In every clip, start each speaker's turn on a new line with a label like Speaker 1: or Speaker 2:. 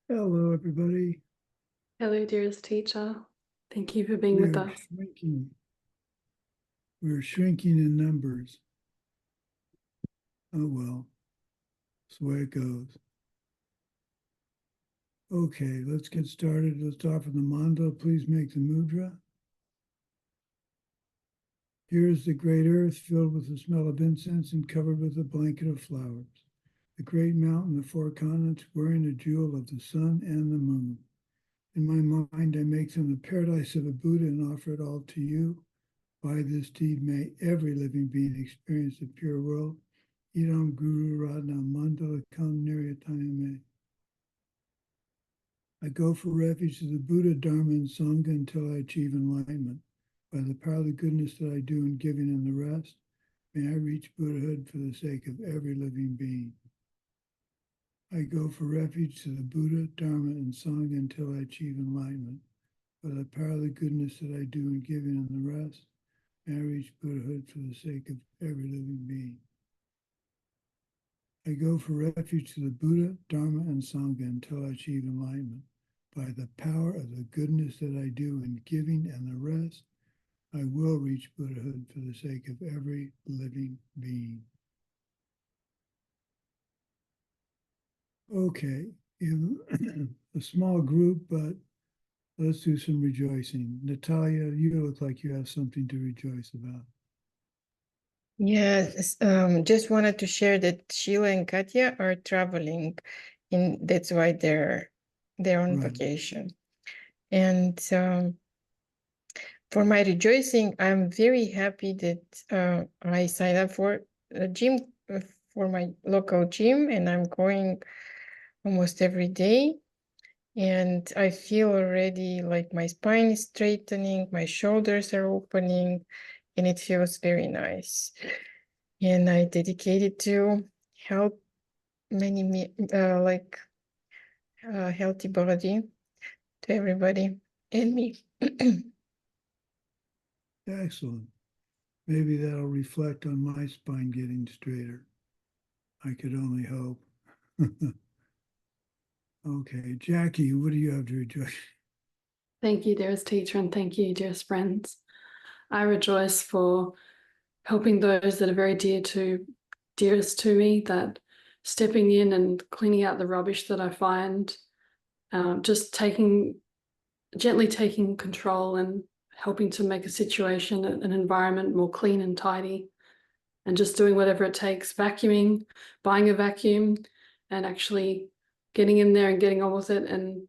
Speaker 1: Hello, everybody.
Speaker 2: Hello, dearest teacher. Thank you for being
Speaker 1: We
Speaker 2: with
Speaker 1: are
Speaker 2: us.
Speaker 1: shrinking. We're shrinking in numbers. Oh, well, that's the way it goes. Okay, let's get started. Let's offer the manda. Please make the mudra. Here is the great earth filled with the smell of incense and covered with a blanket of flowers. The great mountain of four continents wearing a jewel of the sun and the moon. In my mind, I make them the paradise of a Buddha and offer it all to you. By this deed, may every living being experience the pure world. Iram Guru Radha Mandala Kam Niryatayame. I go for refuge to the Buddha, Dharma, and Sangha until I achieve enlightenment. By the power of the goodness that I do in giving and the rest, may I reach Buddhahood for the sake of every living being. I go for refuge to the Buddha, Dharma, and Sangha until I achieve enlightenment. By the power of the goodness that I do in giving and the rest, may I reach Buddhahood for the sake of every living being. I go for refuge to the Buddha, Dharma, and Sangha until I achieve enlightenment. By the power of the goodness that I do in giving and the rest, I will reach Buddhahood for the sake of every living being. Okay, a small group, but let's do some rejoicing. Natalia, you look like you have something to rejoice about.
Speaker 3: Yes, just wanted to share that Sheila and Katya are traveling, and that's why they're on
Speaker 1: Right.
Speaker 3: vacation. And for my rejoicing, I'm very happy that I signed up for a gym for my local gym, and I'm going almost every day. And I feel already like my spine is straightening, my shoulders are opening, and it feels very nice. And I dedicated to help many healthy body to everybody and me.
Speaker 1: Excellent. Maybe that'll reflect on my spine getting straighter. I could only hope. Okay, Jackie, what do you have to rejoice?
Speaker 2: Thank you, dearest teacher, and thank you, dearest friends. I rejoice for helping those that are very dearest to me, that stepping in and cleaning out the rubbish that I find, just gently taking control and helping to make a situation, an environment more clean and tidy, and just doing whatever it takes, vacuuming, buying a vacuum, and actually getting in there and getting on with it and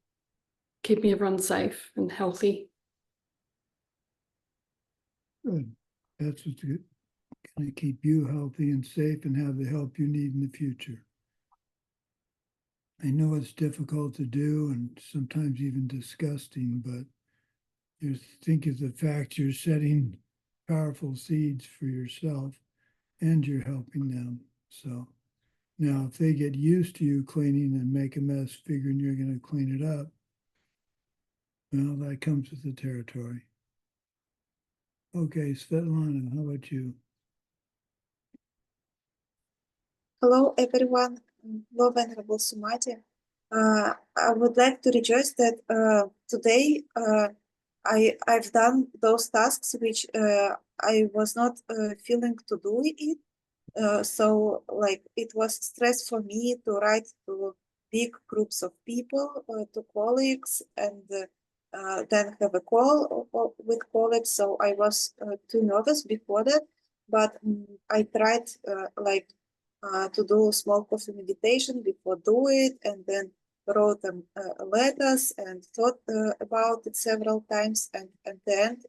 Speaker 2: keeping everyone safe and healthy.
Speaker 1: Good. That's what's going to keep you healthy and safe and have the help you need in the future. I know it's difficult to do and sometimes even disgusting, but you think of the fact you're setting powerful seeds for yourself and you're helping them. So now if they get used to you cleaning and make a mess figuring you're going to clean it up, well, that comes with the territory. Okay, Svetlana, how about you?
Speaker 4: Hello, everyone. Hello, Venerable Sumati. I would like to rejoice that today I've done those tasks which I was not feeling to do it. So like it was stress for me to write to big groups of people, to colleagues, and then have a call with colleagues. So I was too nervous before that, but I tried to do small coffee meditation before do it, and then wrote them letters and thought about it several times, and at the end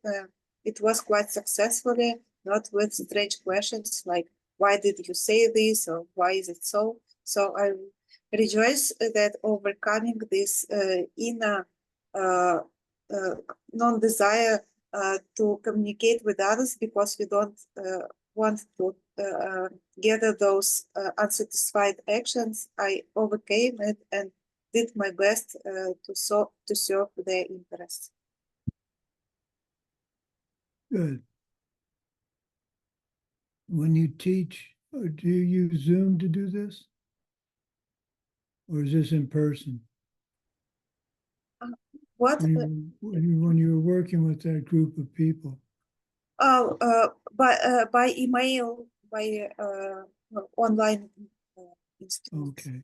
Speaker 4: it was quite successfully, not with strange questions like why did you say this or why is it so. So I rejoice that overcoming this inner non-desire to communicate with others because we don't want to gather those unsatisfied actions, I overcame it and did my best to serve their interests.
Speaker 1: Good. When you teach, do you use Zoom to do this? Or is this in person?
Speaker 4: What?
Speaker 1: When you were working with that group of people?
Speaker 4: Oh, by email, by online instruments.
Speaker 1: Okay.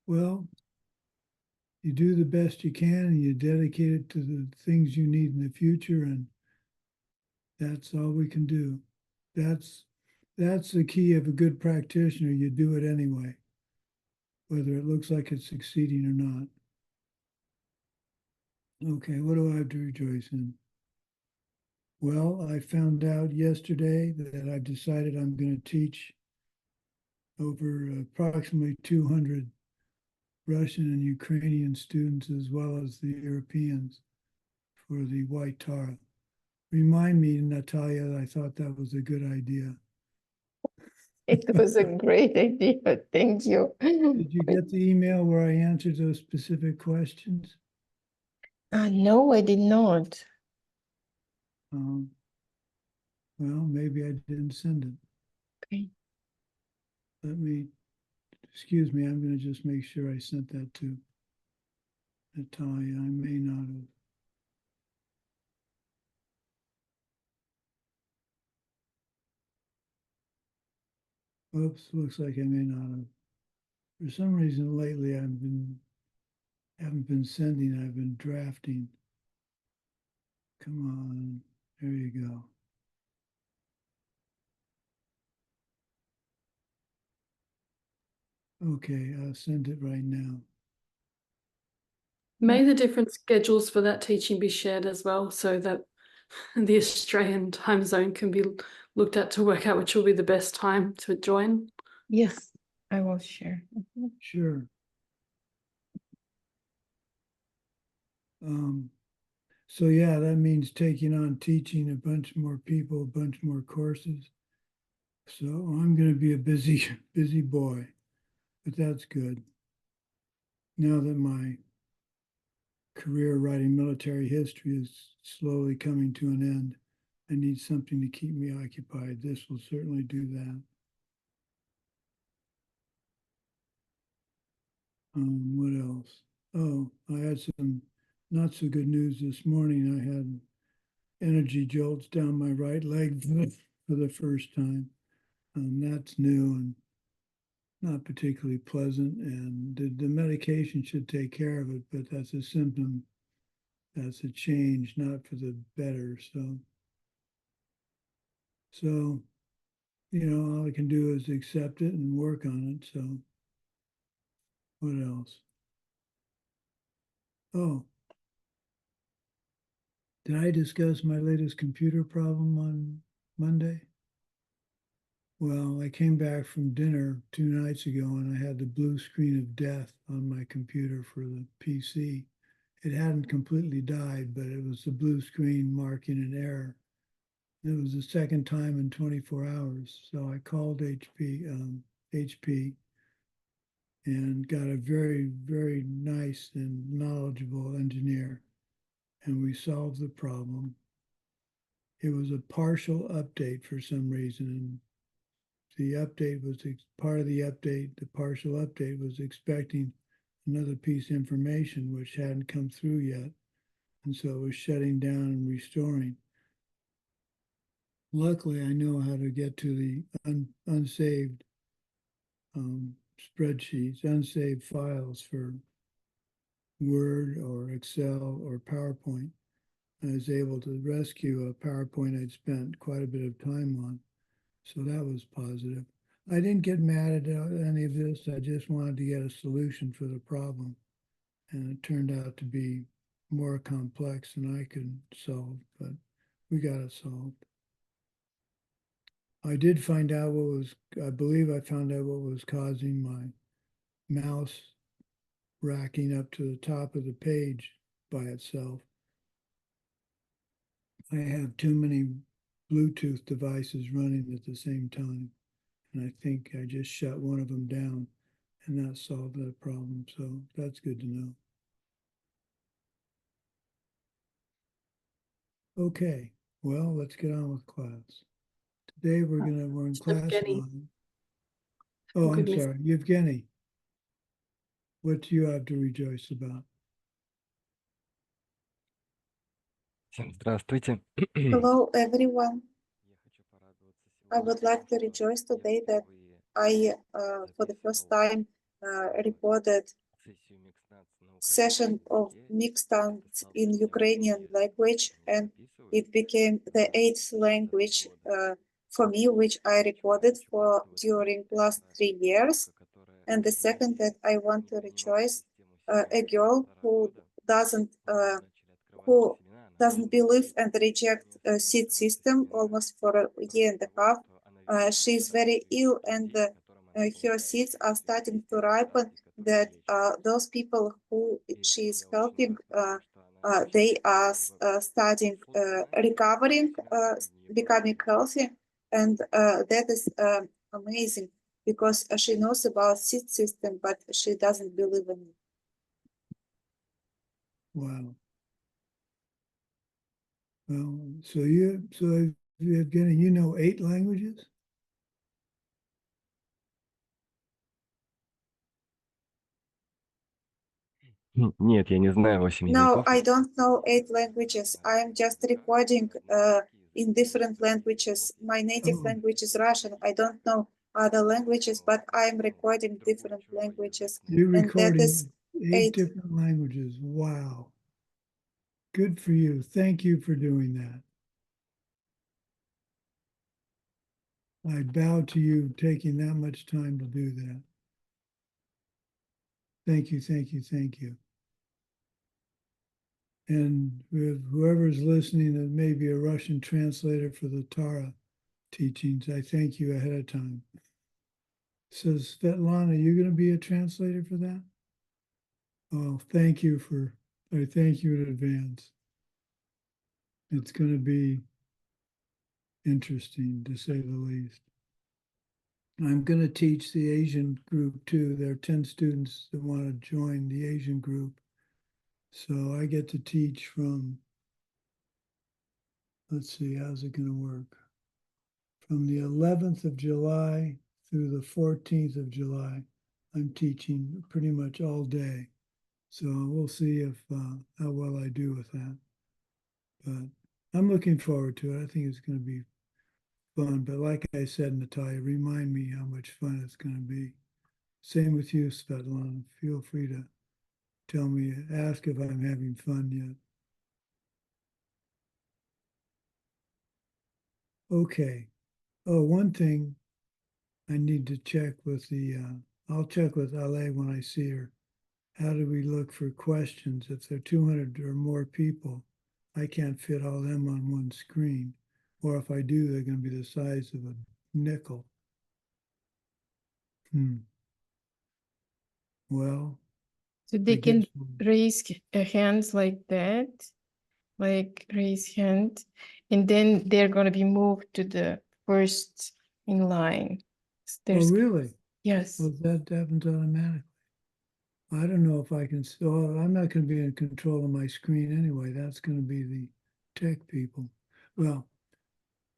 Speaker 1: Well, you do the best you can and you dedicate it to the things you need in the future, and that's all we can do. That's the key of a good practitioner. You do it anyway, whether it looks like it's succeeding or not. Okay, what do I have to rejoice in? Well, I found out yesterday that I've decided I'm going to teach over approximately 200 Russian and Ukrainian students, as well as the Europeans, for the White Tara. Remind me, Natalia, that I thought that was a good idea.
Speaker 3: It was a great idea. Thank you.
Speaker 1: Did you get the email where I answered those specific questions?
Speaker 3: No, I did not.
Speaker 1: Um, well, maybe I didn't send it.
Speaker 3: Okay.
Speaker 1: Excuse me, I'm going to just make sure I sent that to Natalia. I may not have. Oops, looks like I may not have. For some reason lately haven't been sending, I've been drafting. Come on, there you go. Okay, I'll send it right now.
Speaker 2: May the different schedules for that teaching be shared as well, so that the Australian time zone can be looked at to work out which will be the best time to join.
Speaker 3: Yes, I will share.
Speaker 1: Sure. So yeah, that means taking on teaching a bunch more people, a bunch more courses. So I'm going to be a busy boy, but that's good. Now that my career writing military history is slowly coming to an end, I need something to keep me occupied. This will certainly do that. What else? Oh, I had some not so good news this morning. I had energy jolts down my right leg for the first time. That's new and not particularly pleasant, and the medication should take care of it, but that's a symptom. That's a change, not for the better. So, all I can do is accept it and work on it. So, what else? Oh, did I discuss my latest computer problem on Monday? Well, I came back from dinner 2 nights ago and I had the blue screen of death on my computer for the PC. It hadn't completely died, but it was the blue screen marking an error. It was the second time in 24 hours. So I called HP and got a very, very nice and knowledgeable engineer, and we solved the problem. It was a partial update for some reason, and the update was part of the update. The partial update was expecting another piece of information which hadn't come through yet, and so it was shutting down and restoring. Luckily, I know how to get to the unsaved spreadsheets, unsaved files for Word or Excel or PowerPoint. I was able to rescue a PowerPoint I'd spent quite a bit of time on. So that was positive. I didn't get mad at any of this. I just wanted to get a solution for the problem. And it turned out to be more complex than I could solve, but we got it solved. I did find out I believe I found out what was causing my mouse racking up to the top of the page by itself. I have too many Bluetooth devices running at the same time. And I think I just shut one of them down and that solved that problem. So that's good to know. Okay, well, let's get on with class. Today we're in class
Speaker 2: Evgeny.
Speaker 1: on. Oh, I'm
Speaker 2: Goodness.
Speaker 1: sorry, Evgeny. What do you have to rejoice about?
Speaker 5: Всем здравствуйте.
Speaker 4: Hello, everyone. I would like to rejoice today that I, for the first time, recorded session of mixed tongues in Ukrainian language, and it became the 8th language for me, which I recorded for during last 3 years. And the second, that I want to rejoice a girl who doesn't believe and reject a seed system almost for a year and a half. She's very ill, and her seeds are starting to ripen. That those people who she is helping, they are starting recovering, becoming healthy, and that is amazing, because she knows about seed system, but she doesn't believe in it.
Speaker 1: Wow. Well, so Evgeny, you know 8 languages?
Speaker 5: Нет, я не знаю 8
Speaker 4: No,
Speaker 5: языков.
Speaker 4: I don't know 8 languages. I am just recording in different languages. My native
Speaker 1: Oh.
Speaker 4: language is Russian. I don't know other languages, but I am recording different languages.
Speaker 1: You're
Speaker 4: And that
Speaker 1: recording
Speaker 4: is
Speaker 1: 8
Speaker 4: 8.
Speaker 1: different languages. Wow. Good for you. Thank you for doing that. I bow to you taking that much time to do that. Thank you, thank you, thank you. And with whoever's listening that may be a Russian translator for the Tara teachings, I thank you ahead of time. So Svetlana, you're going to be a translator for that? Oh, thank you I thank you in advance. It's going to be interesting, to say the least. I'm going to teach the Asian group too. There are 10 students that want to join the Asian group. So I get to teach from, let's see, how's it going to work? From the 11th of July through the 14th of July, I'm teaching pretty much all day. So we'll see if how well I do with that. But I'm looking forward to it. I think it's going to be fun. But like I said, Natalia, remind me how much fun it's going to be. Same with you, Svetlana. Feel free to tell me, ask if I'm having fun yet. Okay. Oh, one thing I need to check with I'll check with Ale when I see her. How do we look for questions? If there are 200 or more people, I can't fit all them on one screen. Or if I do, they're going to be the size of a nickel. Well,
Speaker 3: So they
Speaker 1: I
Speaker 3: can
Speaker 1: guess
Speaker 3: raise hands like that, like raise hand, and then they're going to be moved to the first in line.
Speaker 1: oh, really?
Speaker 3: Yes.
Speaker 1: Well, that happens automatically. I don't know if I can, I'm not going to be in control of my screen anyway. That's going to be the tech people. Well,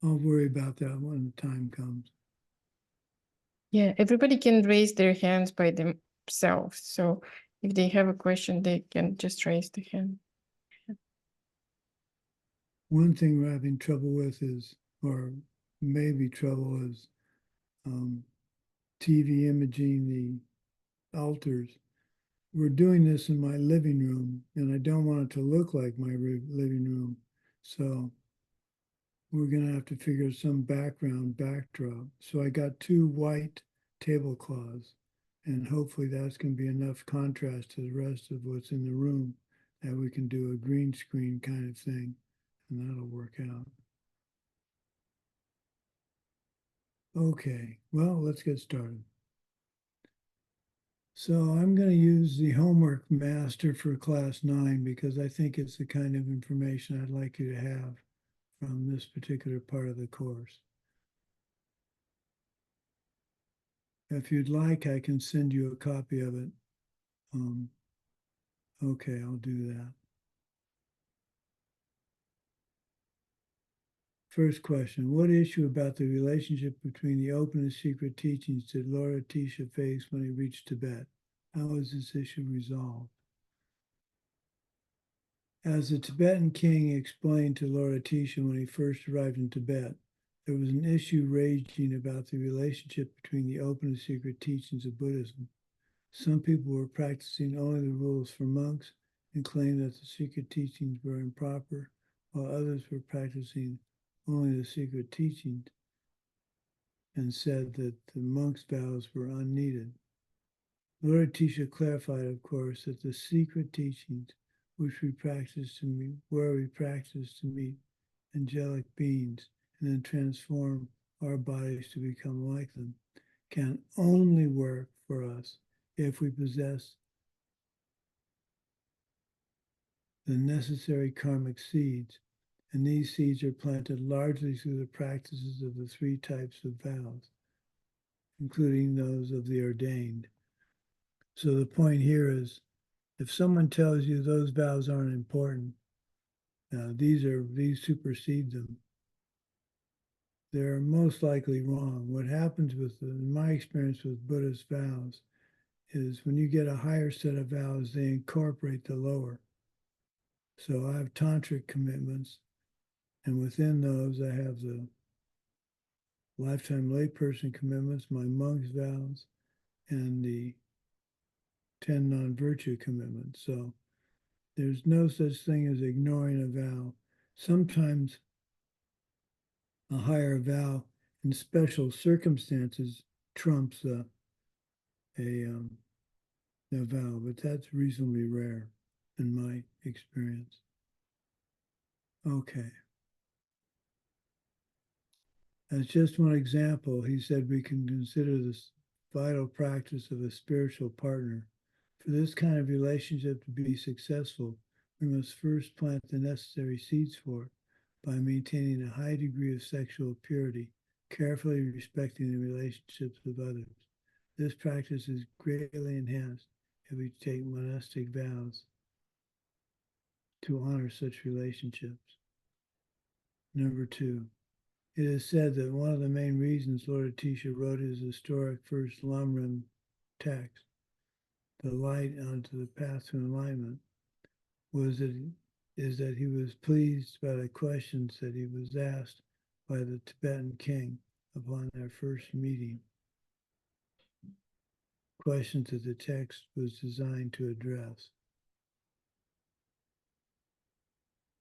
Speaker 1: I'll worry about that when the time comes.
Speaker 3: Yeah, everybody can raise their hands by themselves. So if they have a question, they can just raise the hand.
Speaker 1: One thing we're having trouble with is, or maybe trouble is, TV imaging the altars. We're doing this in my living room, and I don't want it to look like my living room. So we're going to have to figure some backdrop. So I got 2 white tablecloths, and hopefully that's going to be enough contrast to the rest of what's in the room that we can do a green screen kind of thing, and that'll work out. Okay, well, let's get started. So I'm going to use the homework master for class 9 because I think it's the kind of information I'd like you to have from this particular part of the course. If you'd like, I can send you a copy of it. Okay, I'll do that. First question, what issue about the relationship between the open and secret teachings did Lord Atisha face when he reached Tibet? How was this issue resolved? As the Tibetan king explained to Lord Atisha when he first arrived in Tibet, there was an issue raging about the relationship between the open and secret teachings of Buddhism. Some people were practicing only the rules for monks and claimed that the secret teachings were improper, while others were practicing only the secret teachings and said that the monks' vows were unneeded. Lord Atisha clarified, of course, that the secret teachings which we practice to meet, where we practice to meet angelic beings and then transform our bodies to become like them, can only work for us if we possess the necessary karmic seeds, and these seeds are planted largely through the practices of the three types of vows, including those of the ordained. So the point here is, if someone tells you those vows aren't important, these supersede them, they're most likely wrong. What happens in my experience with Buddhist vows, is when you get a higher set of vows, they incorporate the lower. So I have tantric commitments, and within those I have the lifetime layperson commitments, my monk's vows, and the 10 non-virtue commitments. So there's no such thing as ignoring a vow. Sometimes a higher vow in special circumstances trumps a vow, but that's reasonably rare in my experience. Okay. As just one example, he said we can consider this vital practice of a spiritual partner. For this kind of relationship to be successful, we must first plant the necessary seeds for it by maintaining a high degree of sexual purity, carefully respecting the relationships of others. This practice is greatly enhanced if we take monastic vows to honor such relationships. Number 2, it is said that one of the main reasons Lord Atisha wrote his historic first Lamrim text, The Light onto the Path to Enlightenment, is that he was pleased by the questions that he was asked by the Tibetan king upon their first meeting. Questions that the text was designed to address.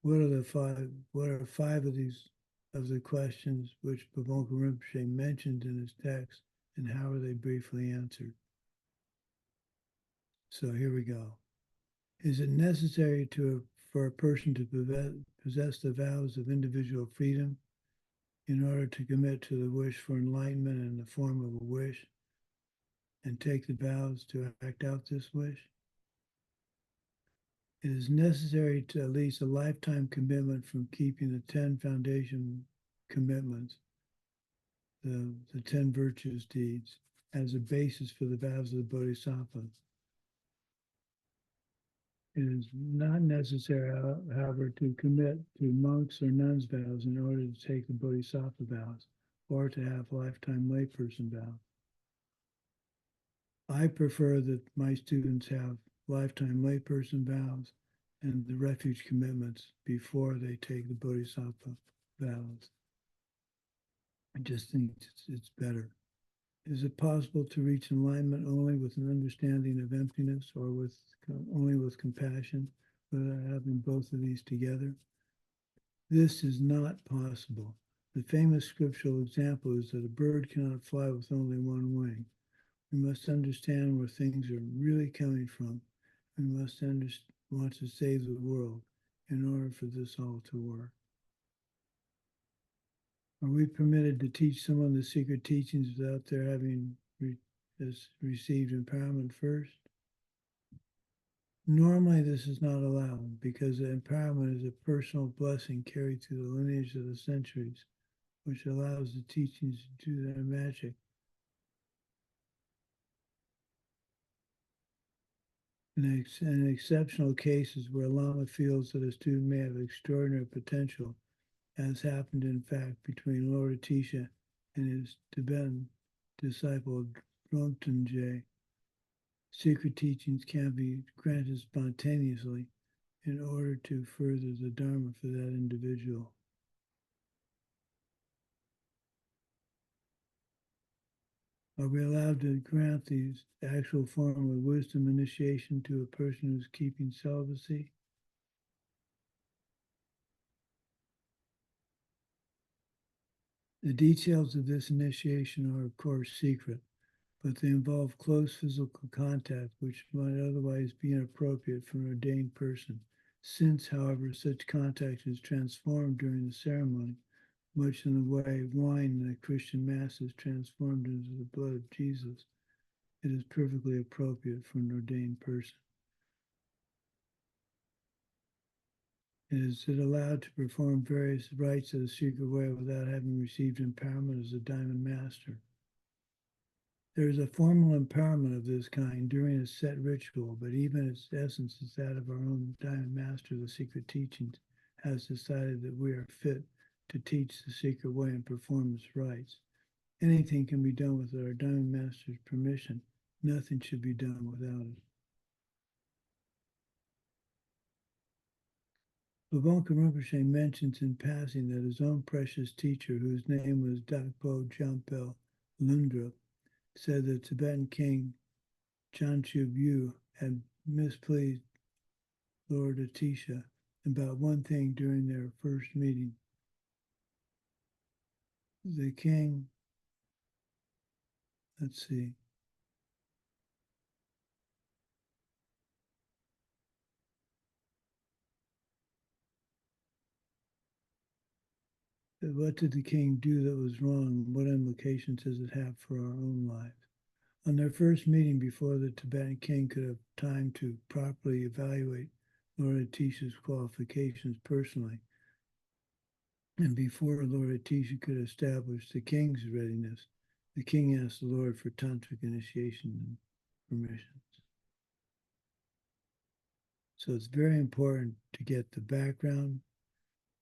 Speaker 1: What are five of the questions which Pabonka Rinpoche mentioned in his text, and how are they briefly answered? So here we go. Is it necessary for a person to possess the vows of individual freedom in order to commit to the wish for enlightenment in the form of a wish and take the vows to act out this wish? It is necessary to at least a lifetime commitment from keeping the 10 foundation commitments, the 10 virtues deeds, as a basis for the vows of the Bodhisattva. It is not necessary, however, to commit to monks or nuns' vows in order to take the Bodhisattva vows or to have lifetime layperson vows. I prefer that my students have lifetime layperson vows and the refuge commitments before they take the Bodhisattva vows. I just think it's better. Is it possible to reach enlightenment only with an understanding of emptiness, or only with compassion, without having both of these together? This is not possible. The famous scriptural example is that a bird cannot fly with only one wing. We must understand where things are really coming from. We must want to save the world in order for this all to work. Are we permitted to teach someone the secret teachings without their having received empowerment first? Normally, this is not allowed because the empowerment is a personal blessing carried through the lineage of the centuries, which allows the teachings to do their magic. In exceptional cases where a Lama feels that a student may have extraordinary potential, as happened in fact between Lord Atisha and his Tibetan disciple Dromten, secret teachings can be granted spontaneously in order to further the Dharma for that individual. Are we allowed to grant these actual form of wisdom initiation to a person who's keeping celibacy? The details of this initiation are, of course, secret, but they involve close physical contact, which might otherwise be inappropriate for an ordained person. Since, however, such contact is transformed during the ceremony, much in the way wine in a Christian Mass is transformed into the blood of Jesus, it is perfectly appropriate for an ordained person. Is it allowed to perform various rites of the secret way without having received empowerment as a Diamond Master? There is a formal empowerment of this kind during a set ritual, but even its essence is that of our own Diamond Master of the secret teachings has decided that we are fit to teach the secret way and perform its rites. Anything can be done with our Diamond Master's permission. Nothing should be done without it. Bhagwan Rinpoche mentions in passing that his own precious teacher, whose name was Dakpo Jampel Lundrup, said that Tibetan king Chanchu Yu had mispleased Lord Atisha about one thing during their first meeting. The king, let's see, what did the king do that was wrong? What implications does it have for our own lives? On their first meeting, before the Tibetan king could have time to properly evaluate Lord Atisha's qualifications personally, and before Lord Atisha could establish the king's readiness, the king asked the Lord for tantric initiation and permissions. So it's very important to get the background,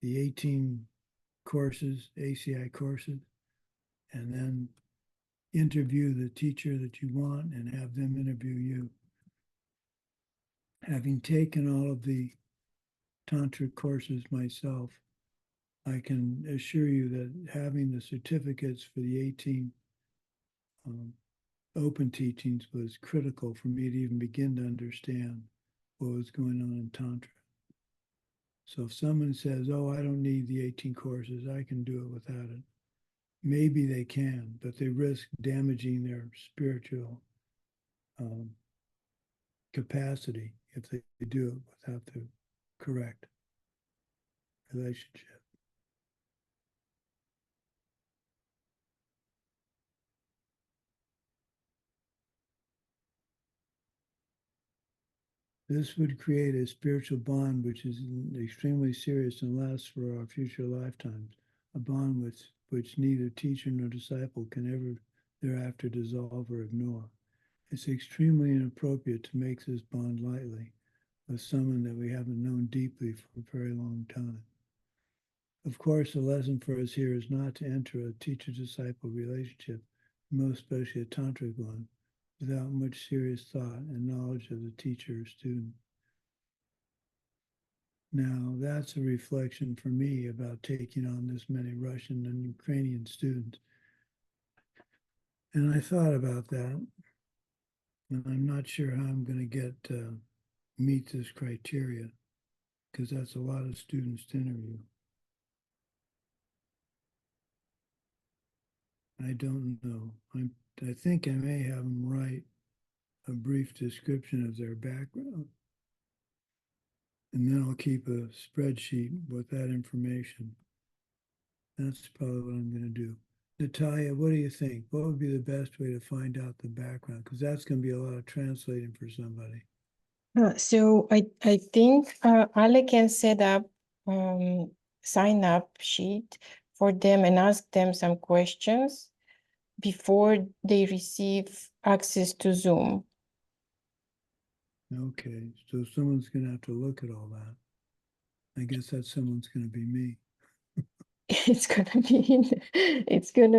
Speaker 1: the 18 courses, ACI courses, and then interview the teacher that you want and have them interview you. Having taken all of the tantric courses myself, I can assure you that having the certificates for the 18 open teachings was critical for me to even begin to understand what was going on in Tantra. So if someone says, oh, I don't need the 18 courses, I can do it without it. Maybe they can, but they risk damaging their spiritual capacity if they do it without the correct relationship. This would create a spiritual bond which is extremely serious and lasts for our future lifetimes, a bond which neither teacher nor disciple can ever thereafter dissolve or ignore. It's extremely inappropriate to make this bond lightly with someone that we haven't known deeply for a very long time. Of course, the lesson for us here is not to enter a teacher-disciple relationship, most especially a tantric one, without much serious thought and knowledge of the teacher or student. Now, that's a reflection for me about taking on this many Russian and Ukrainian students. And I thought about that, and I'm not sure how I'm going to meet this criteria, because that's a lot of students to interview. I don't know. I think I may have them write a brief description of their background. And then I'll keep a spreadsheet with that information. That's probably what I'm going to do. Natalia, what do you think? What would be the best way to find out the background? Because that's going to be a lot of translating for somebody.
Speaker 3: So I think Ale can set up sign up sheet for them and ask them some questions before they receive access to Zoom.
Speaker 1: Okay, so someone's going to have to look at all that. I guess that someone's going to be me.
Speaker 3: It's gonna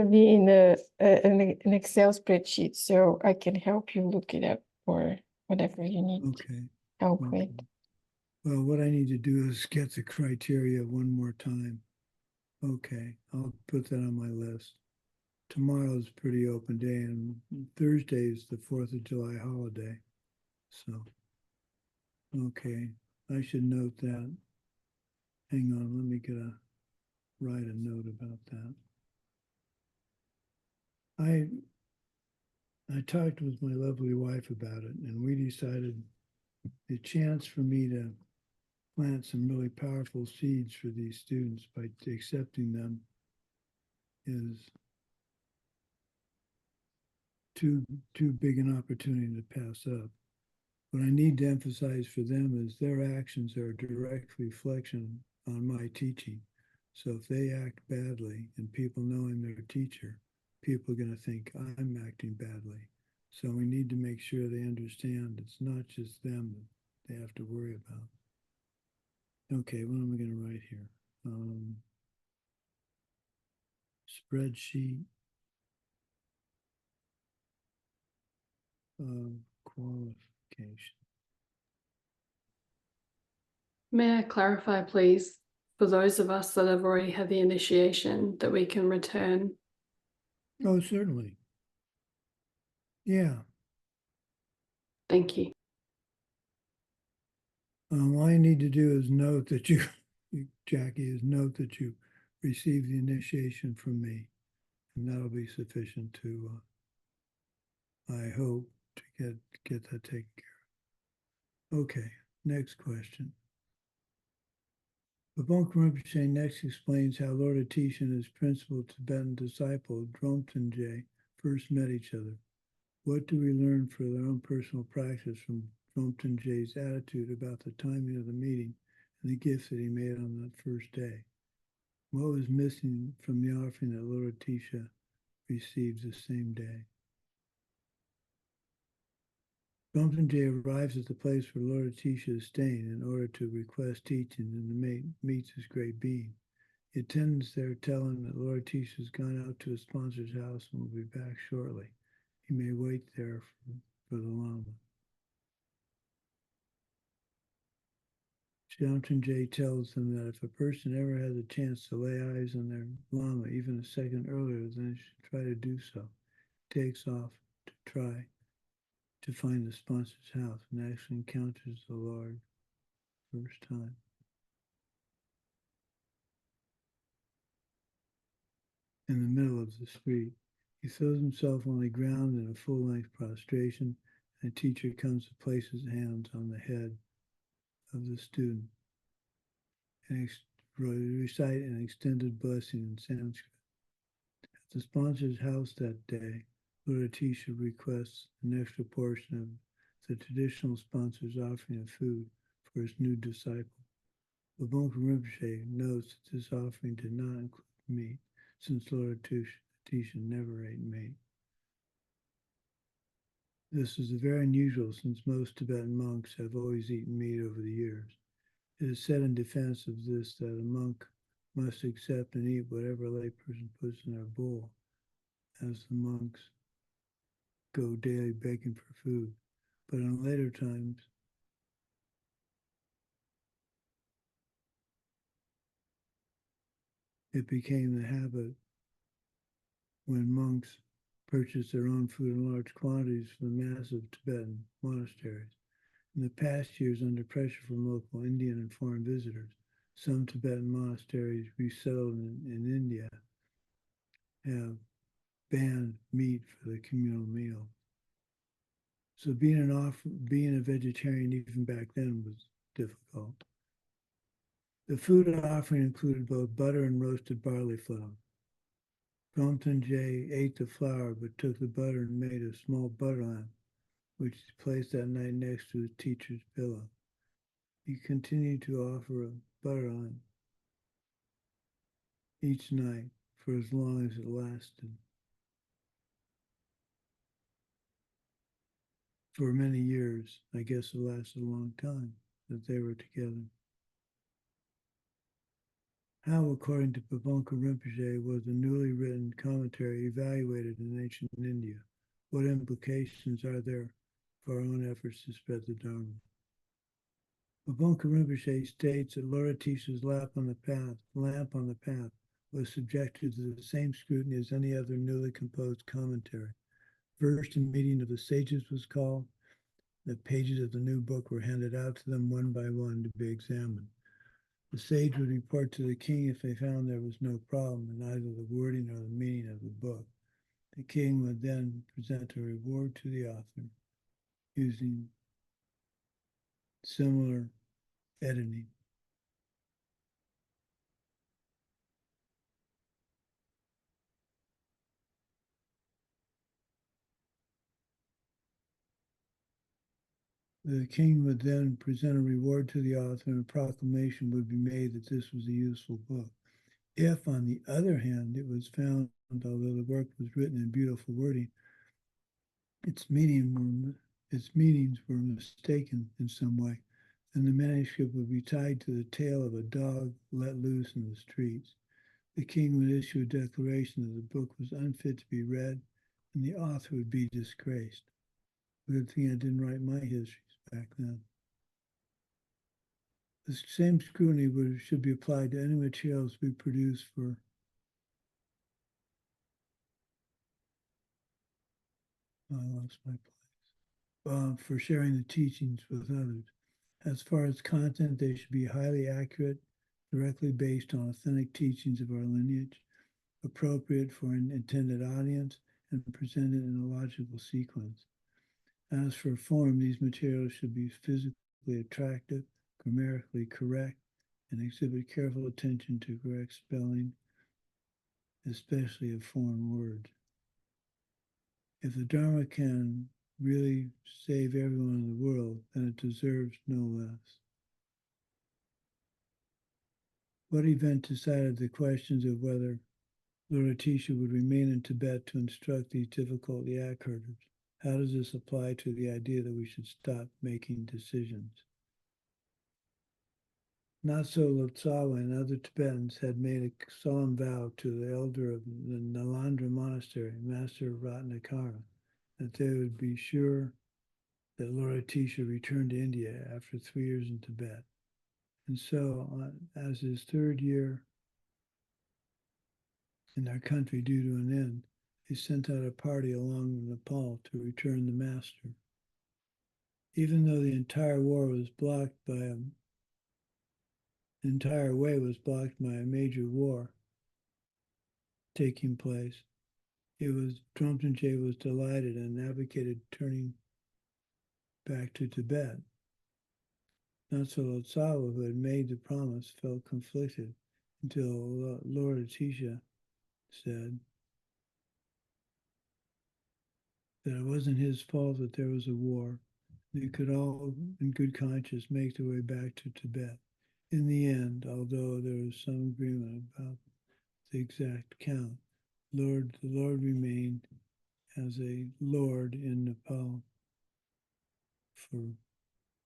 Speaker 3: be in an Excel spreadsheet, so I can help you look it up or whatever you need
Speaker 1: Okay.
Speaker 3: help
Speaker 1: Okay.
Speaker 3: with.
Speaker 1: Well, what I need to do is get the criteria one more time. Okay, I'll put that on my list. Tomorrow is a pretty open day, and Thursday is the 4th of July holiday. So, okay, I should note that. Hang on, let me write a note about that. I talked with my lovely wife about it, and we decided the chance for me to plant some really powerful seeds for these students by accepting them is too big an opportunity to pass up. What I need to emphasize for them is their actions are a direct reflection on my teaching. So if they act badly and people know I'm their teacher, people are going to think I'm acting badly. So we need to make sure they understand it's not just them that they have to worry about. Okay, what am I going to write here? Spreadsheet of qualification.
Speaker 2: May I clarify, please, for those of us that have already had the initiation, that we can return?
Speaker 1: Oh, certainly. Yeah.
Speaker 2: Thank you.
Speaker 1: All I need to do is note that Jackie, is note that you received the initiation from me, and that'll be sufficient to, I hope, to get that taken care of. Okay, next question. Babonka Rinpoche next explains how Lord Atisha and his principal Tibetan disciple, Dromten first met each other. What do we learn for their own personal practice from Dromten attitude about the timing of the meeting and the gifts that he made on that first day? What was missing from the offering that Lord Atisha received the same day? Dromten arrives at the place where Lord Atisha is staying in order to request teaching, and meets his great being. The attendants there tell him that Lord Atisha has gone out to his sponsor's house and will be back shortly. He may wait there for the Lama. Dromten tells them that if a person ever has a chance to lay eyes on their Lama even a second earlier, then they should try to do so. He takes off to try to find the sponsor's house and actually encounters the Lord first time. In the middle of the street, he throws himself on the ground in a full-length prostration, and the teacher comes to place his hands on the head of the student and recite an extended blessing in Sanskrit. At the sponsor's house that day, Lord Atisha requests an extra portion of the traditional sponsor's offering of food for his new disciple. Babonka Rinpoche notes that this offering did not include meat, since Lord Atisha never ate meat. This is very unusual since most Tibetan monks have always eaten meat over the years. It is said in defense of this that a monk must accept and eat whatever a layperson puts in their bowl, as the monks go daily begging for food. But in later times, it became the habit when monks purchased their own food in large quantities from the massive Tibetan monasteries. In the past years, under pressure from local Indian and foreign visitors, some Tibetan monasteries resettled in India have banned meat for the communal meal. So being a vegetarian even back then was difficult. The food offering included both butter and roasted barley flour. Dromten ate the flour but took the butter and made a small butter lamp, which he placed that night next to his teacher's pillow. He continued to offer a butter lamp each night for as long as it lasted. For many years, I guess it lasted a long time, that they were together. How, according to Babonka Rinpoche, was the newly written commentary evaluated in ancient India? What implications are there for our own efforts to spread the Dharma? Abunka Rinpoche states that Lord Atisha's lamp on the path was subjected to the same scrutiny as any other newly composed commentary. First, a meeting of the sages was called. The pages of the new book were handed out to them one by one to be examined. The sage would report to the king if they found there was no problem in either the wording or the meaning of the book. The king would then present a reward to the author using similar editing. The king would then present a reward to the author, and a proclamation would be made that this was a useful book. If, on the other hand, it was found, although the work was written in beautiful wording, its meanings were mistaken in some way, then the manuscript would be tied to the tail of a dog let loose in the streets. The king would issue a declaration that the book was unfit to be read, and the author would be disgraced. Good thing I didn't write my histories back then. The same scrutiny should be applied to any materials we produce for I lost my place. For sharing the teachings with others. As far as content, they should be highly accurate, directly based on authentic teachings of our lineage, appropriate for an intended audience, and presented in a logical sequence. As for form, these materials should be physically attractive, grammatically correct, and exhibit careful attention to correct spelling, especially of foreign words. If the Dharma can really save everyone in the world, then it deserves no less. What event decided the questions of whether Lord Atisha would remain in Tibet to instruct these difficult yak herders? How does this apply to the idea that we should stop making decisions? Natso Lotsawa and other Tibetans had made a solemn vow to the elder of the Nalandra monastery, Master Ratnakara, that they would be sure that Lord Atisha returned to India after 3 years in Tibet. And so, as his third year in their country due to an end, they sent out a party along with Nepal to return the master. Even though the entire way was blocked by a major war taking place, Drumtonje was delighted and advocated turning back to Tibet. Natso Lotsawa, who had made the promise, felt conflicted until Lord Atisha said that it wasn't his fault that there was a war. They could all, in good conscience, make their way back to Tibet. In the end, although there was some agreement about the exact count, the Lord remained as a Lord in Nepal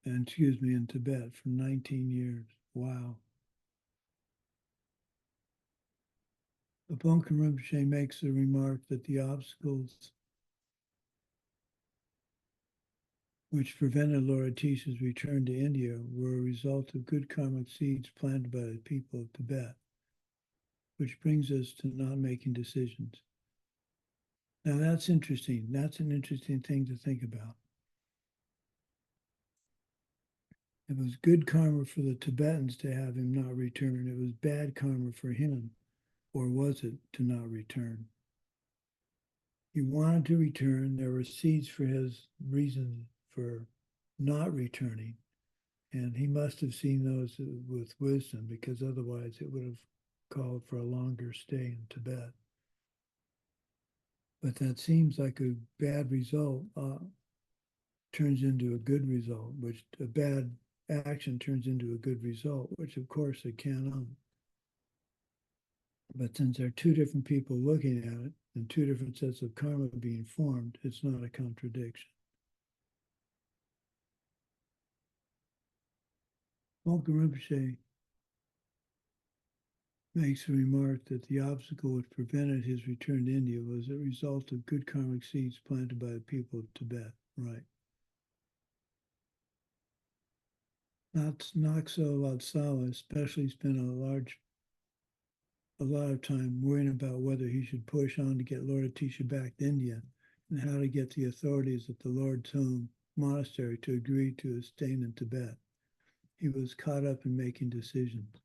Speaker 1: in Tibet for 19 years. Wow. Abunka Rinpoche makes the remark that the obstacles which prevented Lord Atisha's return to India were a result of good karmic seeds planted by the people of Tibet, which brings us to not making decisions. Now that's interesting. That's an interesting thing to think about. It was good karma for the Tibetans to have him not return. It was bad karma for him, or was it, to not return? He wanted to return. There were seeds for his reason for not returning. And he must have seen those with wisdom, because otherwise it would have called for a longer stay in Tibet. But that seems like a bad result turns into a good result, which a bad action turns into a good result, which of course it cannot. But since there are two different people looking at it and two different sets of karma being formed, it's not a contradiction. Abunka Rinpoche makes a remark that the obstacle which prevented his return to India was a result of good karmic seeds planted by the people of Tibet. Right. Naxo especially spent a lot of time worrying about whether he should push on to get Lord Atisha back to India and how to get the authorities at the Lord's home monastery to agree to his staying in Tibet. He was caught up in making decisions.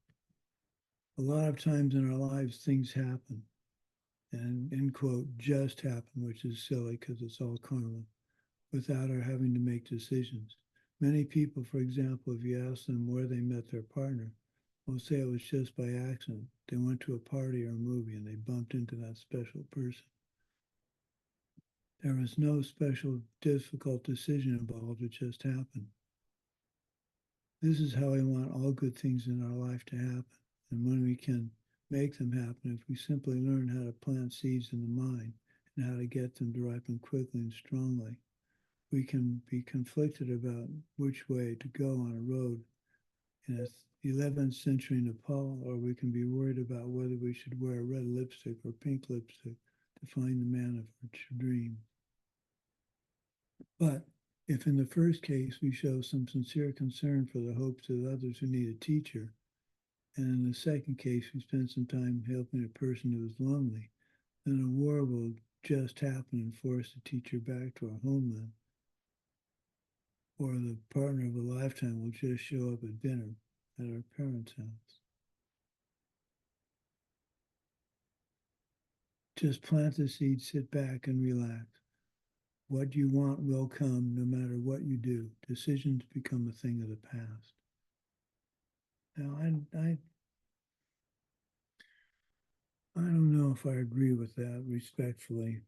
Speaker 1: A lot of times in our lives, things happen, and end quote, just happen, which is silly because it's all karma, without our having to make decisions. Many people, for example, if you ask them where they met their partner, will say it was just by accident. They went to a party or a movie and they bumped into that special person. There was no special difficult decision involved, it just happened. This is how we want all good things in our life to happen. And when we can make them happen, if we simply learn how to plant seeds in the mind and how to get them to ripen quickly and strongly, we can be conflicted about which way to go on a road in a 11th century Nepal, or we can be worried about whether we should wear red lipstick or pink lipstick to find the man of our dreams. But if in the first case we show some sincere concern for the hopes of others who need a teacher, and in the second case we spend some time helping a person who is lonely, then a war will just happen and force the teacher back to our homeland. Or the partner of a lifetime will just show up at dinner at our parents' house. Just plant the seed, sit back and relax. What you want will come no matter what you do. Decisions become a thing of the past. Now, I don't know if I agree with that respectfully.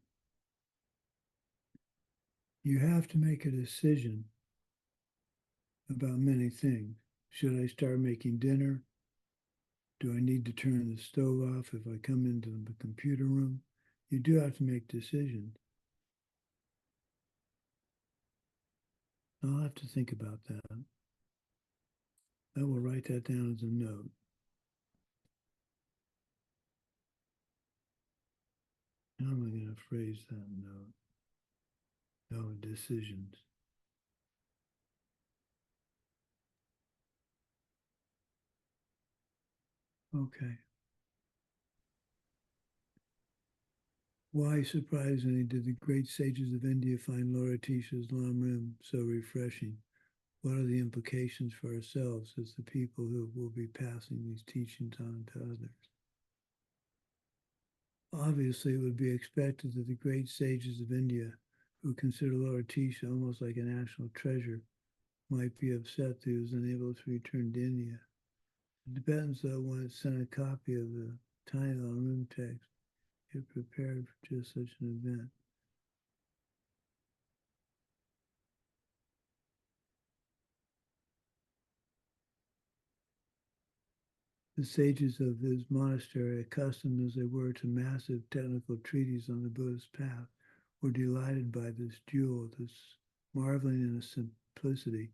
Speaker 1: You have to make a decision about many things. Should I start making dinner? Do I need to turn the stove off if I come into the computer room? You do have to make decisions. I'll have to think about that. I will write that down as a note. How am I going to phrase that note? No decisions. Okay. Why, surprisingly, did the great sages of India find Lord Atisha's Lama so refreshing? What are the implications for ourselves as the people who will be passing these teachings on to others? Obviously, it would be expected that the great sages of India, who consider Lord Atisha almost like a national treasure, might be upset that he was unable to return to India. The Tibetans, though, wanted sent a copy of the tiny room text. It prepared for just such an event. The sages of his monastery, accustomed as they were to massive technical treatises on the Buddhist path, were delighted by this jewel, this marveling in its simplicity,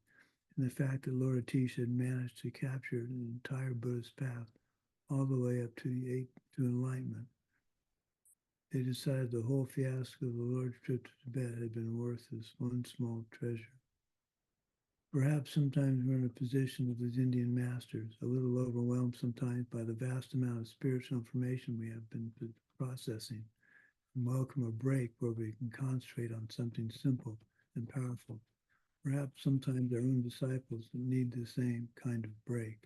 Speaker 1: and the fact that Lord Atisha had managed to capture an entire Buddhist path all the way up to enlightenment. They decided the whole fiasco of the Lord's trip to Tibet had been worth this one small treasure. Perhaps sometimes we're in a position with these Indian masters, a little overwhelmed sometimes by the vast amount of spiritual information we have been processing, and welcome a break where we can concentrate on something simple and powerful. Perhaps sometimes our own disciples need the same kind of break.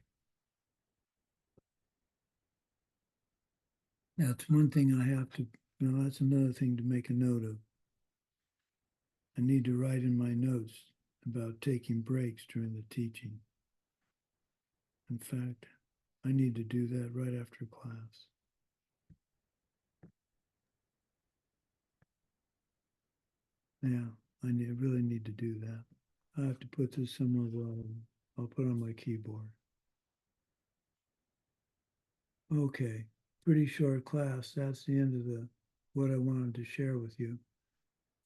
Speaker 1: Now, it's one thing I have to, that's another thing to make a note of. I need to write in my notes about taking breaks during the teaching. In fact, I need to do that right after class. Yeah, I really need to do that. I have to put this somewhere where I'll put on my keyboard. Okay, pretty short class. That's the end of what I wanted to share with you.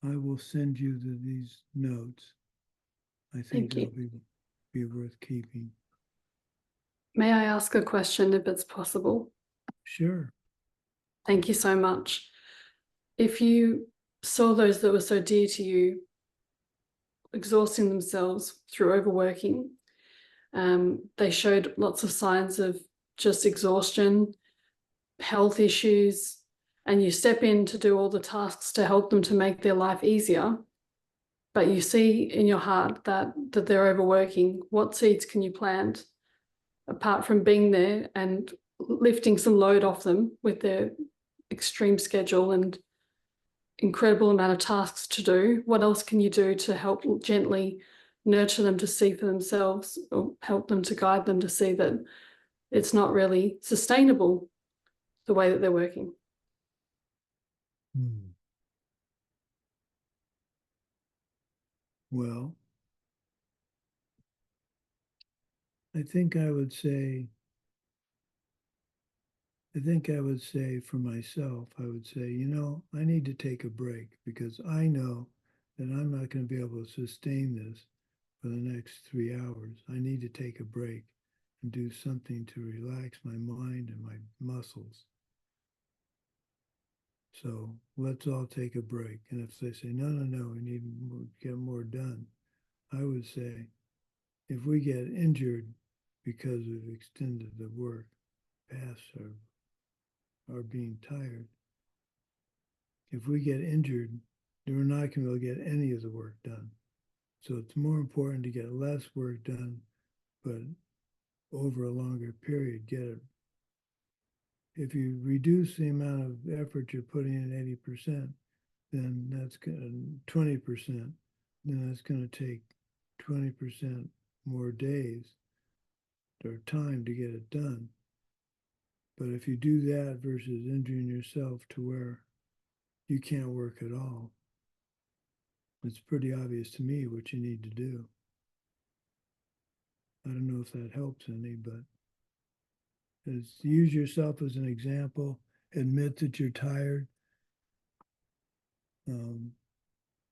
Speaker 1: I will send you these notes. I think they'll be worth keeping.
Speaker 2: May I ask a question if it's possible?
Speaker 1: Sure.
Speaker 2: Thank you so much. If you saw those that were so dear to you exhausting themselves through overworking, They showed lots of signs of just exhaustion, health issues, and you step in to do all the tasks to help them to make their life easier, but you see in your heart that they're overworking. What seeds can you plant apart from being there and lifting some load off them with their extreme schedule and incredible amount of tasks to do? What else can you do to help gently nurture them to see for themselves, or help them to guide them to see that it's not really sustainable the way that they're working?
Speaker 1: Well, I think I would say for myself, I would say, I need to take a break because I know that I'm not going to be able to sustain this for the next 3 hours. I need to take a break and do something to relax my mind and my muscles. So let's all take a break. And if they say, no, we need to get more done, I would say, if we get injured because we've extended the work past our being tired, if we get injured, then we're not going to be able to get any of the work done. So it's more important to get less work done, but over a longer period, get it. If you reduce the amount of effort you're putting in 80%, then that's 20%, then that's going to take 20% more days or time to get it done. But if you do that versus injuring yourself to where you can't work at all, it's pretty obvious to me what you need to do. I don't know if that helps any, but use yourself as an example. Admit that you're tired.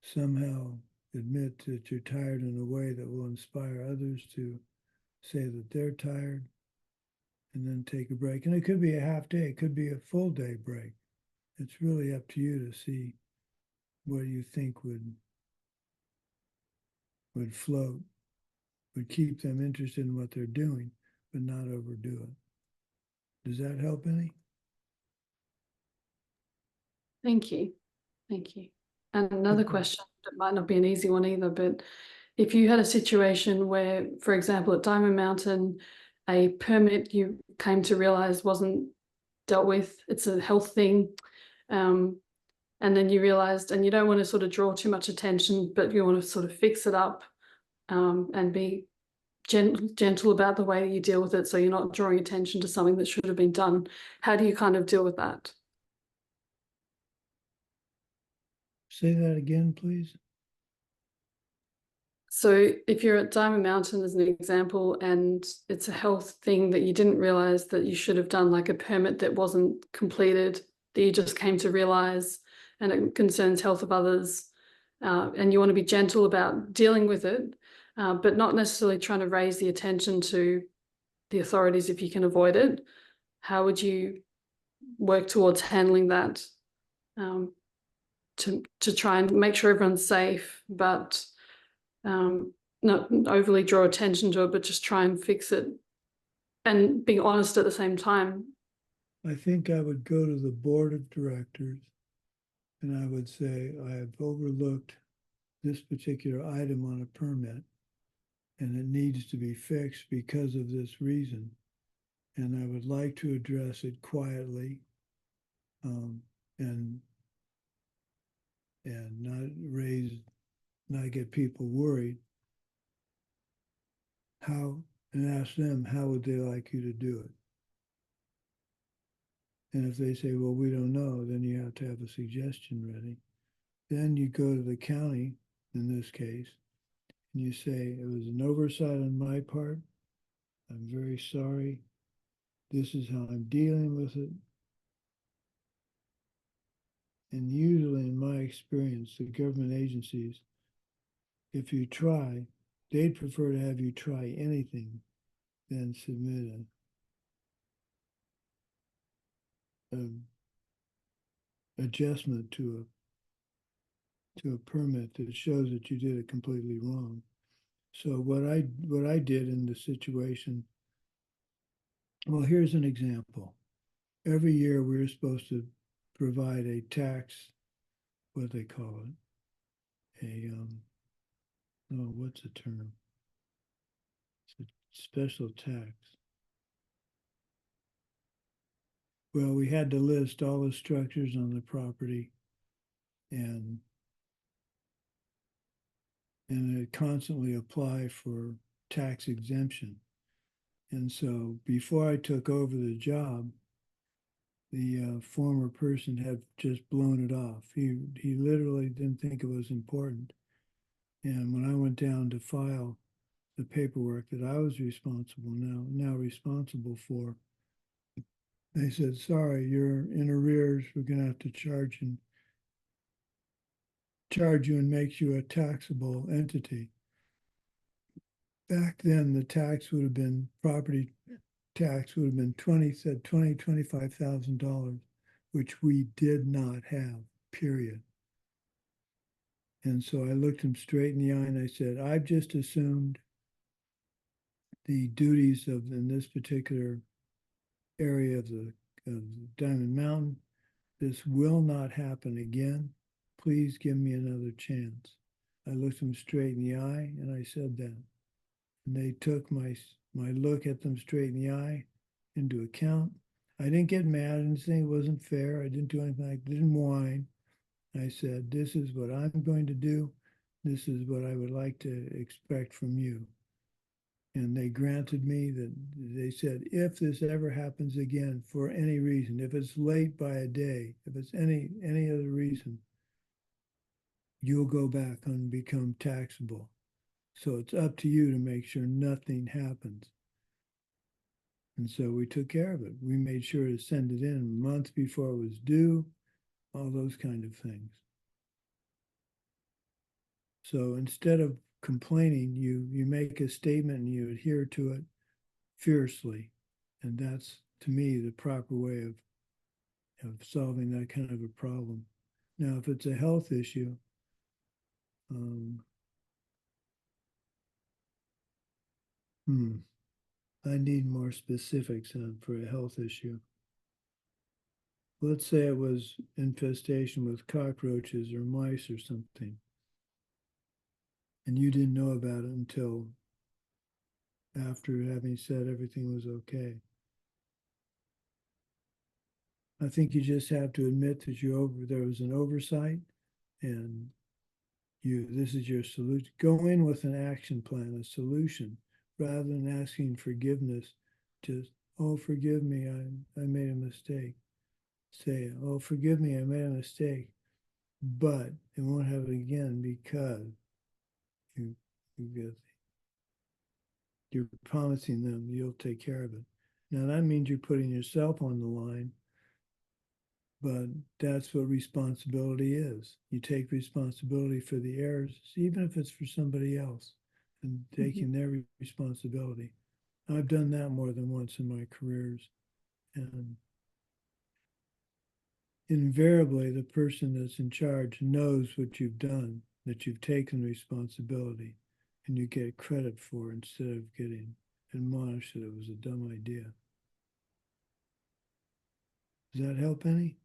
Speaker 1: Somehow admit that you're tired in a way that will inspire others to say that they're tired, and then take a break. And it could be a half day, it could be a full day break. It's really up to you to see what you think would float, would keep them interested in what they're doing, but not overdo it. Does that help any?
Speaker 2: Thank you. Thank you. And another question that might not be an easy one either, but if you had a situation where, for example, at Diamond Mountain, a permit you came to realize wasn't dealt with, it's a health thing, and then you realized, and you don't want to sort of draw too much attention, but you want to sort of fix it up, and be gentle about the way that you deal with it, so you're not drawing attention to something that should have been done. How do you kind of deal with that?
Speaker 1: Say that again, please.
Speaker 2: So if you're at Diamond Mountain as an example, and it's a health thing that you didn't realize that you should have done, like a permit that wasn't completed, that you just came to realize, and it concerns health of others, and you want to be gentle about dealing with it, but not necessarily trying to raise the attention to the authorities if you can avoid it. How would you work towards handling that, to try and make sure everyone's safe, but not overly draw attention to it, but just try and fix it, and being honest at the same time?
Speaker 1: I think I would go to the board of directors and I would say, I have overlooked this particular item on a permit and it needs to be fixed because of this reason. And I would like to address it quietly, and not get people worried. And ask them, how would they like you to do it? And if they say, well, we don't know, then you have to have a suggestion ready. Then you go to the county, in this case, and you say, it was an oversight on my part. I'm very sorry. This is how I'm dealing with it. And usually, in my experience, the government agencies, if you try, they'd prefer to have you try anything than submit an adjustment to a permit that shows that you did it completely wrong. So what I did in the situation, well, here's an example. Every year we're supposed to provide a tax, what they call it, oh, what's the term? It's a special tax. Well, we had to list all the structures on the property and constantly apply for tax exemption. And so before I took over the job, the former person had just blown it off. He literally didn't think it was important. And when I went down to file the paperwork that I was now responsible for, they said, sorry, you're in arrears. We're going to have to charge you and make you a taxable entity. Back then, the tax would have been property tax would have been $25,000, which we did not have, period. And so I looked him straight in the eye and I said, I've just assumed the duties of in this particular area of the Diamond Mountain. This will not happen again. Please give me another chance. I looked him straight in the eye and I said that. And they took my look at them straight in the eye into account. I didn't get mad. I didn't say it wasn't fair. I didn't do anything. I didn't whine. I said, this is what I'm going to do. This is what I would like to expect from you. And they granted me that. They said, if this ever happens again for any reason, if it's late by a day, if it's any other reason, you'll go back and become taxable. So it's up to you to make sure nothing happens. And so we took care of it. We made sure to send it in months before it was due, all those kind of things. So instead of complaining, you make a statement and you adhere to it fiercely. And that's, to me, the proper way of solving that kind of a problem. Now, if it's a health issue, I need more specifics for a health issue. Let's say it was infestation with cockroaches or mice or something, and you didn't know about it until after having said everything was okay. I think you just have to admit that there was an oversight, and this is your solution. Go in with an action plan, a solution, rather than asking forgiveness. Just, oh, forgive me, I made a mistake. Say, oh, forgive me, I made a mistake, but it won't happen again because you're promising them you'll take care of it. Now that means you're putting yourself on the line, but that's what responsibility is. You take responsibility for the errors, even if it's for somebody else, and taking their responsibility. I've done that more than once in my careers, and invariably the person that's in charge knows what you've done, that you've taken responsibility, and you get credit for it instead of getting admonished that it was a dumb idea. Does that help any?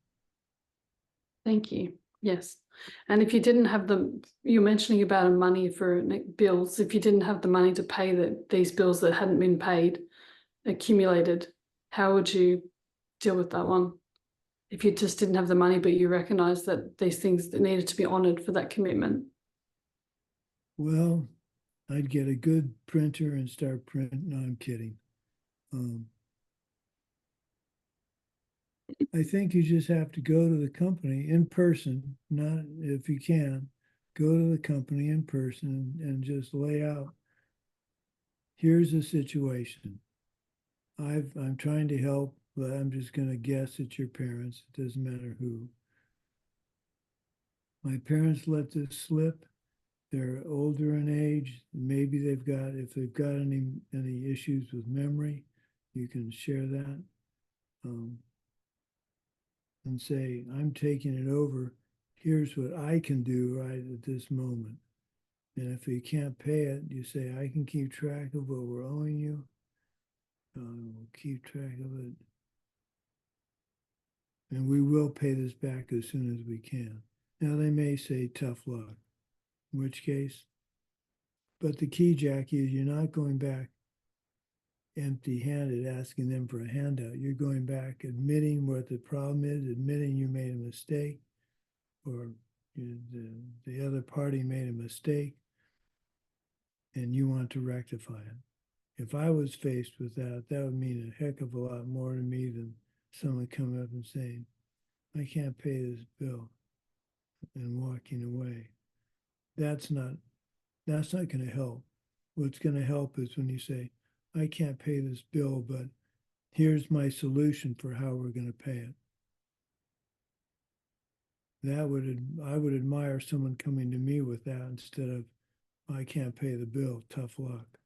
Speaker 2: Thank you. Yes. And if you didn't have you're mentioning about money for bills, if you didn't have the money to pay these bills that hadn't been paid, accumulated, how would you deal with that one? If you just didn't have the money, but you recognize that these things that needed to be honored for that commitment?
Speaker 1: Well, I'd get a good printer and start printing. No, I'm kidding. I think you just have to go to the company in person, not if you can, go to the company in person and just lay out, here's the situation. I'm trying to help, but I'm just going to guess it's your parents. It doesn't matter who. My parents let this slip. They're older in age. Maybe if they've got any issues with memory, you can share that. And say, I'm taking it over. Here's what I can do right at this moment. And if you can't pay it, you say, I can keep track of what we're owing you. We'll keep track of it. And we will pay this back as soon as we can. Now, they may say tough luck, in which case, but the key, Jackie, is you're not going back empty-handed asking them for a handout. You're going back admitting what the problem is, admitting you made a mistake, or the other party made a mistake, and you want to rectify it. If I was faced with that, that would mean a heck of a lot more to me than someone coming up and saying, I can't pay this bill, and walking away. That's not going to help. What's going to help is when you say, I can't pay this bill, but here's my solution for how we're going to pay it. I would admire someone coming to me with that instead of, I can't pay the bill, tough luck.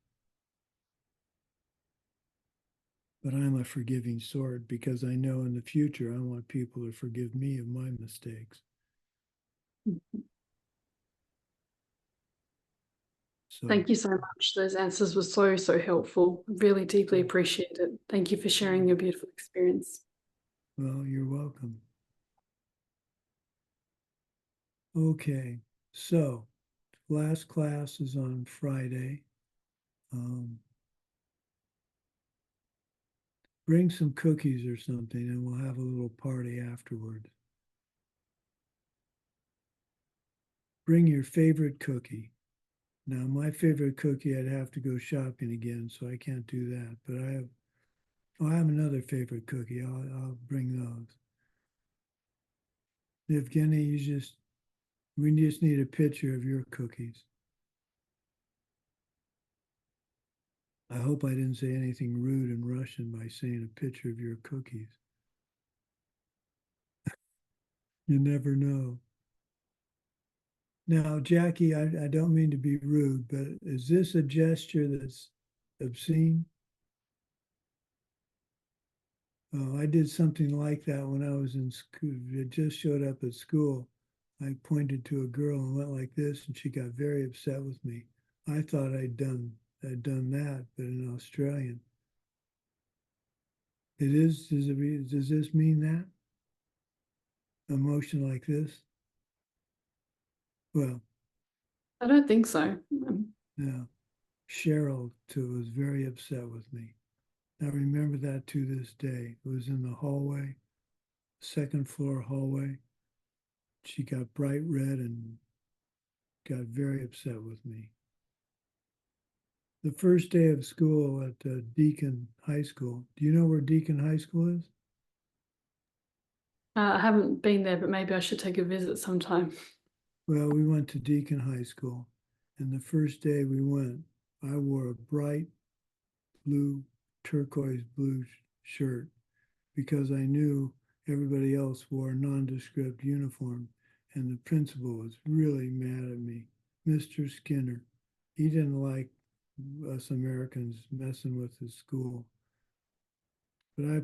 Speaker 1: But I'm a forgiving sort because I know in the future I want people to forgive me of my mistakes. So,
Speaker 2: Thank you so much. Those answers were so, so helpful. Really deeply appreciate it. Thank you for sharing your beautiful experience.
Speaker 1: well, you're welcome. Okay, so last class is on Friday. Bring some cookies or something and we'll have a little party afterward. Bring your favorite cookie. Now, my favorite cookie, I'd have to go shopping again, so I can't do that. But I have another favorite cookie. I'll bring those. Evgeny, we just need a picture of your cookies. I hope I didn't say anything rude in Russian by saying a picture of your cookies. You never know. Now, Jackie, I don't mean to be rude, but is this a gesture that's obscene? Oh, I did something like that when I was in school. I just showed up at school. I pointed to a girl and went like this, and she got very upset with me. I thought I'd done that, but in Australian. Does this mean that? A motion like this? Well,
Speaker 2: I don't think so.
Speaker 1: no. Cheryl, too, was very upset with me. I remember that to this day. It was in the hallway, second floor hallway. She got bright red and got very upset with me. The first day of school at Deakin High School. Do you know where Deakin High School is?
Speaker 2: I haven't been there, but maybe I should take a visit sometime.
Speaker 1: Well, we went to Deakin High School, and the first day we went, I wore a bright blue, turquoise blue shirt because I knew everybody else wore a nondescript uniform, and the principal was really mad at me. Mr. Skinner, he didn't like us Americans messing with his school. But I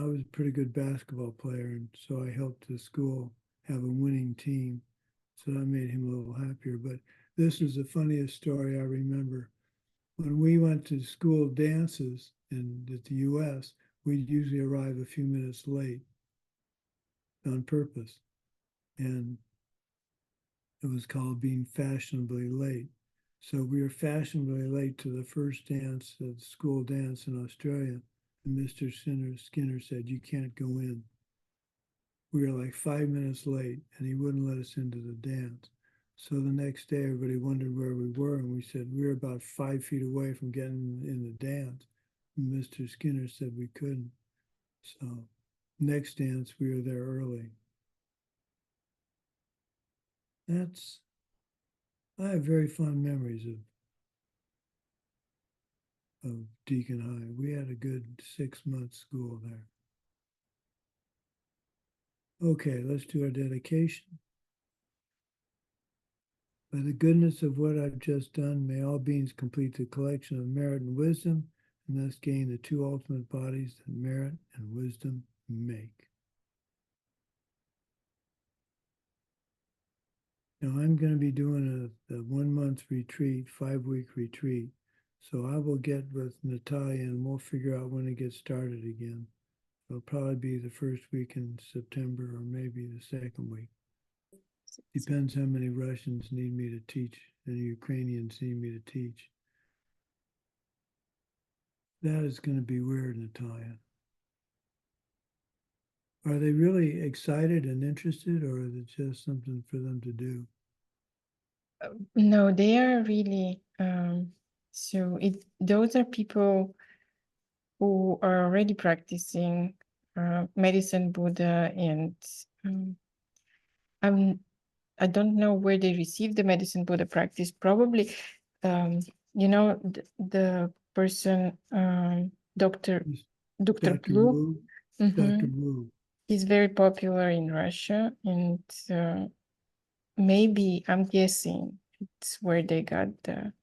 Speaker 1: was a pretty good basketball player, and so I helped the school have a winning team. So that made him a little happier. But this is the funniest story I remember. When we went to school dances in the US, we'd usually arrive a few minutes late on purpose. And it was called being fashionably late. So we were fashionably late to the first dance, the school dance in Australia. And Mr. Skinner said, you can't go in. We were like 5 minutes late and he wouldn't let us into the dance. So the next day, everybody wondered where we were. And we said, we were about 5 feet away from getting in the dance. And Mr. Skinner said we couldn't. So next dance, we were there early. I have very fond memories of Deakin High. We had a good 6-month school there. Okay, let's do our dedication. By the goodness of what I've just done, may all beings complete the collection of merit and wisdom, and thus gain the two ultimate bodies that merit and wisdom make. Now I'm going to be doing a 1 month retreat, 5 week retreat. So I will get with Natalia and we'll figure out when to get started again. It'll probably be the first week in September or maybe the second week. Depends how many Russians need me to teach and Ukrainians need me to teach. That is going to be weird, Natalia. Are they really excited and interested, or is it just something for them to do?
Speaker 3: No, they are really those are people who are already practicing medicine Buddha, and I don't know where they received the medicine Buddha practice. Probably, the person, Dr.
Speaker 1: Dr.
Speaker 3: Blue.
Speaker 1: Wu?
Speaker 3: Mhm.
Speaker 1: Dr. Wu.
Speaker 3: He's very popular in Russia, and maybe, I'm guessing, it's where they got the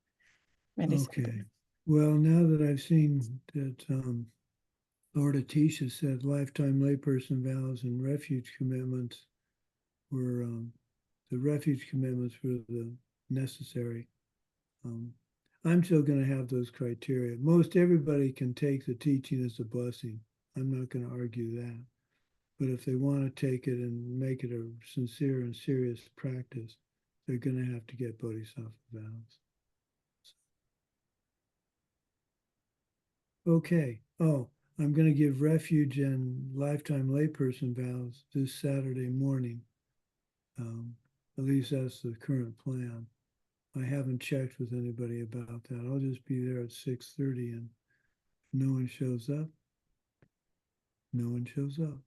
Speaker 3: medicine
Speaker 1: Okay.
Speaker 3: Buddha.
Speaker 1: Well, now that I've seen that Lord Atisha said lifetime layperson vows and refuge commitments were the refuge commitments were the necessary. I'm still going to have those criteria. Most everybody can take the teaching as a blessing. I'm not going to argue that. But if they want to take it and make it a sincere and serious practice, they're going to have to get bodhisattva vows. Okay. Oh, I'm going to give refuge and lifetime layperson vows this Saturday morning. At least that's the current plan. I haven't checked with anybody about that. I'll just be there at 6:30, and if no one shows up, no one shows up.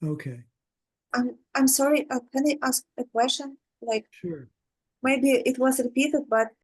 Speaker 1: Okay.
Speaker 4: I'm sorry, can I ask a question? Like,
Speaker 1: Sure.
Speaker 4: maybe it was repeated, but